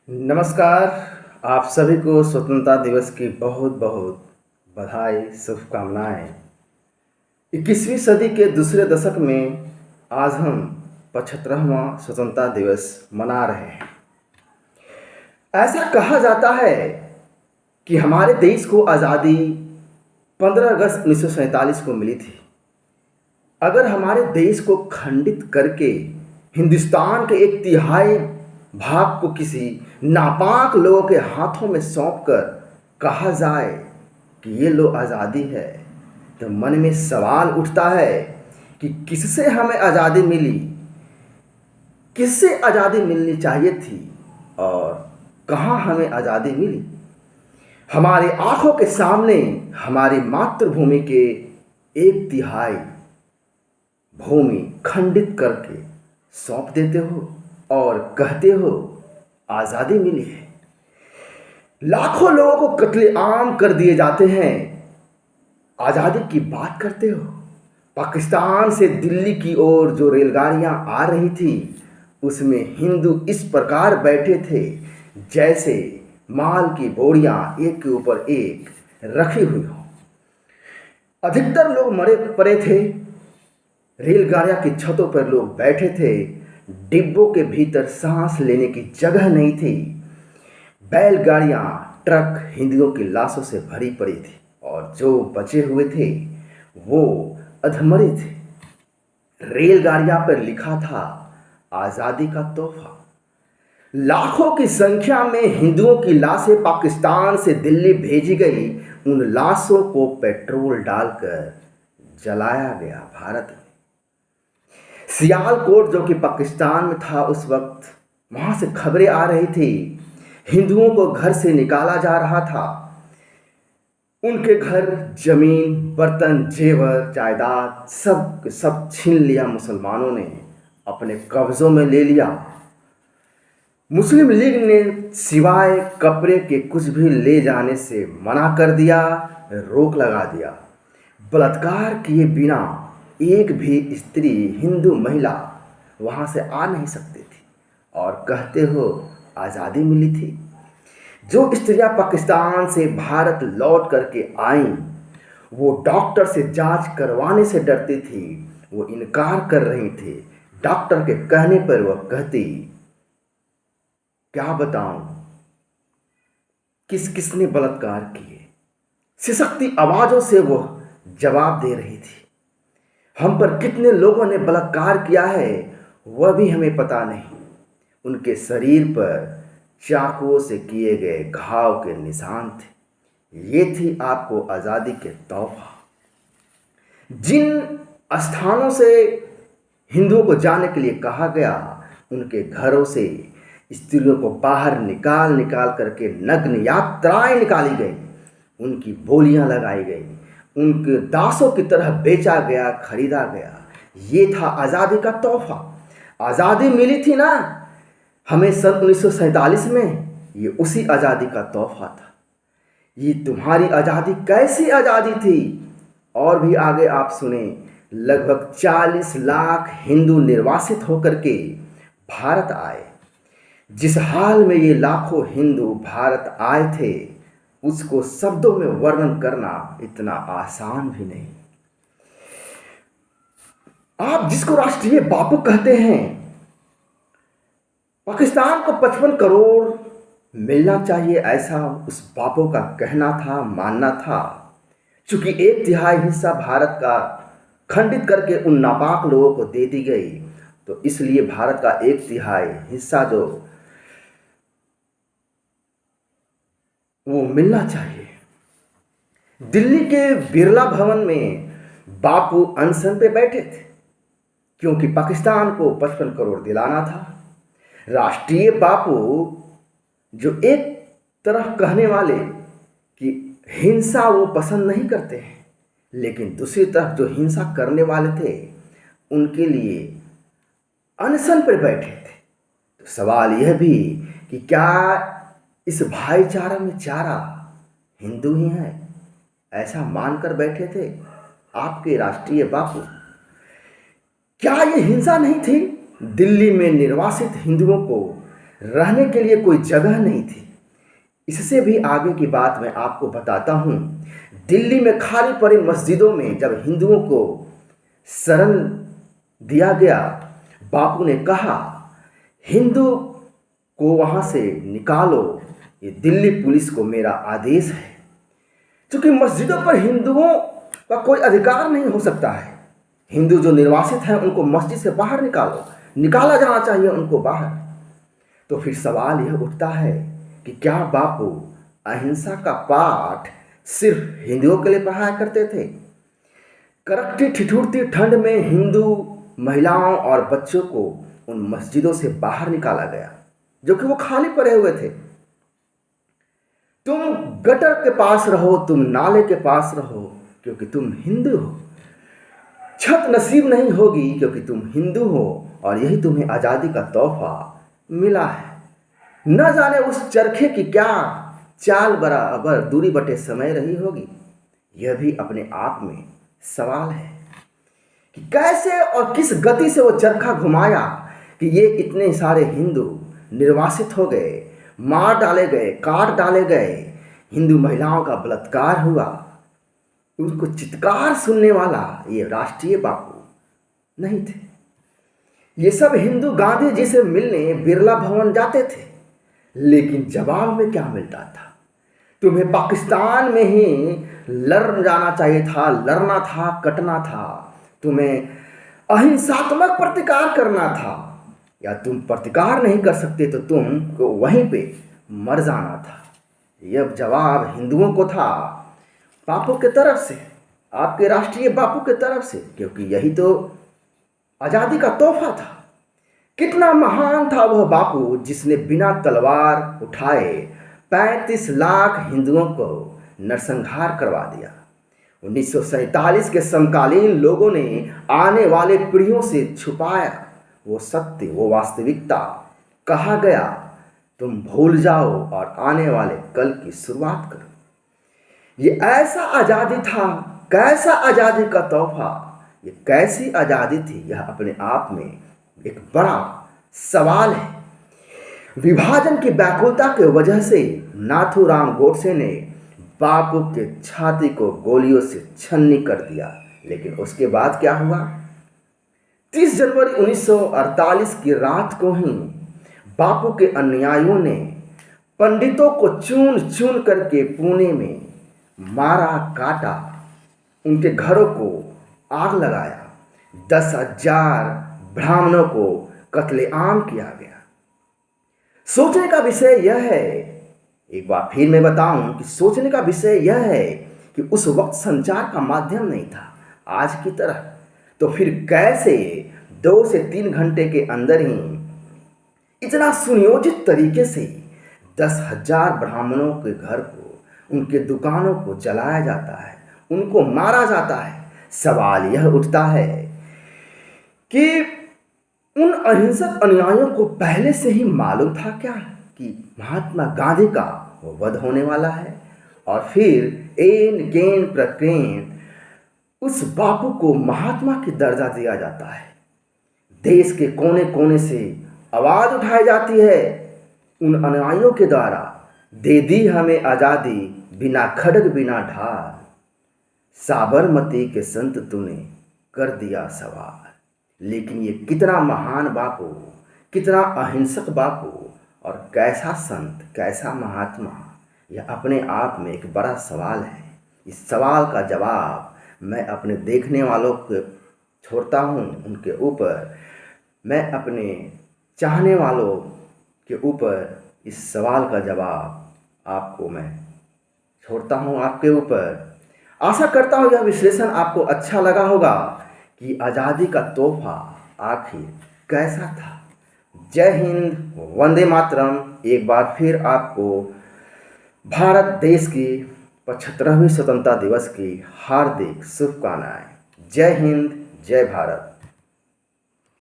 नमस्कार। आप सभी को स्वतंत्रता दिवस की बहुत बहुत बधाई, शुभकामनाएं। 21वीं सदी के दूसरे दशक में आज हम 75वां स्वतंत्रता दिवस मना रहे हैं। ऐसा कहा जाता है कि हमारे देश को आज़ादी 15 अगस्त 1947 को मिली थी। अगर हमारे देश को खंडित करके हिंदुस्तान के एक तिहाई भाग को किसी नापाक लोगों के हाथों में सौंपकर कहा जाए कि ये लो आज़ादी है, तो मन में सवाल उठता है कि किससे हमें आज़ादी मिली, किससे आज़ादी मिलनी चाहिए थी और कहाँ हमें आज़ादी मिली। हमारे आंखों के सामने हमारी मातृभूमि के एक तिहाई भूमि खंडित करके सौंप देते हो और कहते हो आज़ादी मिली है। लाखों लोगों को कत्लेआम कर दिए जाते हैं, आज़ादी की बात करते हो। पाकिस्तान से दिल्ली की ओर जो रेलगाड़ियां आ रही थी उसमें हिंदू इस प्रकार बैठे थे जैसे माल की बोरियां एक के ऊपर एक रखी हुई हो। अधिकतर लोग मरे पड़े थे। रेलगाड़ियां की छतों पर लोग बैठे थे। डिब्बों के भीतर सांस लेने की जगह नहीं थी। बैलगाड़ियां, ट्रक हिंदुओं की लाशों से भरी पड़ी थी और जो बचे हुए थे वो अधमरे थे। रेलगाड़ियां पर लिखा था आज़ादी का तोहफा। लाखों की संख्या में हिंदुओं की लाशें पाकिस्तान से दिल्ली भेजी गई। उन लाशों को पेट्रोल डालकर जलाया गया भारत में। सियालकोट जो कि पाकिस्तान में था उस वक्त, वहां से खबरें आ रही थी हिंदुओं को घर से निकाला जा रहा था। उनके घर, जमीन, बर्तन, जेवर, जायदाद सब छीन लिया। मुसलमानों ने अपने कब्जों में ले लिया। मुस्लिम लीग ने सिवाय कपड़े के कुछ भी ले जाने से मना कर दिया, रोक लगा दिया। बलात्कार किए बिना एक भी स्त्री, हिंदू महिला वहां से आ नहीं सकती थी और कहते हो आज़ादी मिली थी। जो स्त्रियां पाकिस्तान से भारत लौट करके आईं वो डॉक्टर से जांच करवाने से डरती थी, वो इनकार कर रही थी। डॉक्टर के कहने पर वह कहती क्या बताऊं किस किसने बलात्कार किए। सिसकती आवाजों से वो जवाब दे रही थी। हम पर कितने लोगों ने बलात्कार किया है वह भी हमें पता नहीं। उनके शरीर पर चाकुओं से किए गए घाव के निशान थे। ये थी आपको आज़ादी के तोहफा। जिन स्थानों से हिंदुओं को जाने के लिए कहा गया उनके घरों से स्त्रियों को बाहर निकाल निकाल करके नग्न यात्राएं निकाली गई, उनकी बोलियां लगाई गई, उनके दासों की तरह बेचा गया, खरीदा गया। ये था आज़ादी का तोहफा। आज़ादी मिली थी ना हमें सन 1947 में, ये उसी आज़ादी का तोहफा था। ये तुम्हारी आज़ादी कैसी आज़ादी थी? और भी आगे आप सुने, लगभग 40 लाख हिंदू निर्वासित होकर के भारत आए। जिस हाल में ये लाखों हिंदू भारत आए थे उसको शब्दों में वर्णन करना इतना आसान भी नहीं। आप जिसको राष्ट्रीय बापू कहते हैं, पाकिस्तान को 55 करोड़ मिलना चाहिए, ऐसा उस बापू का कहना था, मानना था। चूंकि एक तिहाई हिस्सा भारत का खंडित करके उन नापाक लोगों को दे दी गई, तो इसलिए भारत का एक तिहाई हिस्सा जो वो मिलना चाहिए। दिल्ली के बिरला भवन में बापू अनशन पे बैठे थे क्योंकि पाकिस्तान को 55 करोड़ दिलाना था। राष्ट्रीय बापू जो एक तरफ कहने वाले कि हिंसा वो पसंद नहीं करते हैं, लेकिन दूसरी तरफ जो हिंसा करने वाले थे उनके लिए अनशन पर बैठे थे। तो सवाल यह भी कि क्या इस भाईचारा में चारा हिंदू ही हैं, ऐसा मानकर बैठे थे आपके राष्ट्रीय बापू? क्या ये हिंसा नहीं थी दिल्ली में निर्वासित हिंदुओं को रहने के लिए कोई जगह नहीं थी। इससे भी आगे की बात मैं आपको बताता हूँ। दिल्ली में खाली पड़ी मस्जिदों में जब हिंदुओं को शरण दिया गया, बापू ने कहा हिंदू को वहाँ से निकालो, ये दिल्ली पुलिस को मेरा आदेश है। क्योंकि मस्जिदों पर हिंदुओं का कोई अधिकार नहीं हो सकता है। हिंदू जो निर्वासित हैं उनको मस्जिद से बाहर निकालो, निकाला जाना चाहिए उनको बाहर। तो फिर सवाल यह उठता है कि क्या बापू अहिंसा का पाठ सिर्फ हिंदुओं के लिए पढ़ाया करते थे? कड़कती ठिठुरती ठंड में हिंदू महिलाओं और बच्चों को उन मस्जिदों से बाहर निकाला गया जो कि वो खाली पड़े हुए थे। तुम गटर के पास रहो, तुम नाले के पास रहो, क्योंकि तुम हिंदू हो। छत नसीब नहीं होगी क्योंकि तुम हिंदू हो, और यही तुम्हें आज़ादी का तोहफा मिला है। न जाने उस चरखे की क्या चाल बराबर दूरी बटे समय रही होगी। यह भी अपने आप में सवाल है कि कैसे और किस गति से वो चरखा घुमाया कि ये इतने सारे हिंदू निर्वासित हो गए, मार डाले गए, काट डाले गए, हिंदू महिलाओं का बलात्कार हुआ। उनको चित्कार सुनने वाला ये राष्ट्रीय बापू नहीं थे। ये सब हिंदू गांधी जी से मिलने बिरला भवन जाते थे, लेकिन जवाब में क्या मिलता था? तुम्हें पाकिस्तान में ही लड़ जाना चाहिए था, लड़ना था, कटना था। तुम्हें अहिंसात्मक प्रतिकार करना था, या तुम प्रतिकार नहीं कर सकते तो तुमको वहीं पे मर जाना था। यह जवाब हिंदुओं को था, बापू के तरफ से, आपके राष्ट्रीय बापू के तरफ से, क्योंकि यही तो आज़ादी का तोहफा था। कितना महान था वह बापू जिसने बिना तलवार उठाए 35 लाख हिंदुओं को नरसंहार करवा दिया। 1947 के समकालीन लोगों ने आने वाले पीढ़ियों से छुपाया वो सत्य, वो वास्तविकता। कहा गया तुम भूल जाओ और आने वाले कल की शुरुआत करो। ये ऐसा आज़ादी था, कैसा आज़ादी का तोहफा, ये कैसी आज़ादी थी, यह अपने आप में एक बड़ा सवाल है। विभाजन की व्याकुलता की वजह से नाथूराम गोडसे ने बापू के छाती को गोलियों से छन्नी कर दिया, लेकिन उसके बाद क्या हुआ? 30 जनवरी 1948 की रात को ही बापू के अनुयायियों ने पंडितों को चुन चुन करके पुणे में मारा, काटा, उनके घरों को आग लगाया। 10,000 ब्राह्मणों को कत्लेआम किया गया। सोचने का विषय यह है, एक बार फिर मैं बताऊं कि सोचने का विषय यह है कि उस वक्त संचार का माध्यम नहीं था आज की तरह। तो फिर कैसे 2 से 3 घंटे के अंदर ही इतना सुनियोजित तरीके से 10,000 ब्राह्मणों के घर को, उनके दुकानों को जलाया जाता है, उनको मारा जाता है। सवाल यह उठता है कि उन अहिंसक अनुयायियों को पहले से ही मालूम था क्या कि महात्मा गांधी का वध होने वाला है? और फिर एन गेन प्रक्रेन उस बापू को महात्मा की दर्जा दिया जाता है। देश के कोने कोने से आवाज उठाई जाती है उन अनुयायियों के द्वारा, दे दी हमें आज़ादी, बिना खड्ग बिना ढाल, साबरमती के संत तूने कर दिया सवार। लेकिन ये कितना महान बापू, कितना अहिंसक बापू, और कैसा संत, कैसा महात्मा, यह अपने आप में एक बड़ा सवाल है। इस सवाल का जवाब मैं अपने देखने वालों को छोड़ता हूँ, उनके ऊपर, मैं अपने चाहने वालों के ऊपर इस सवाल का जवाब आपको मैं छोड़ता हूँ, आपके ऊपर। आशा करता हूँ यह विश्लेषण आपको अच्छा लगा होगा कि आज़ादी का तोहफा आखिर कैसा था। जय हिंद, वंदे मातरम। एक बार फिर आपको भारत देश की 75वीं स्वतंत्रता दिवस की हार्दिक शुभकामनाएं। जय हिंद, जय भारत।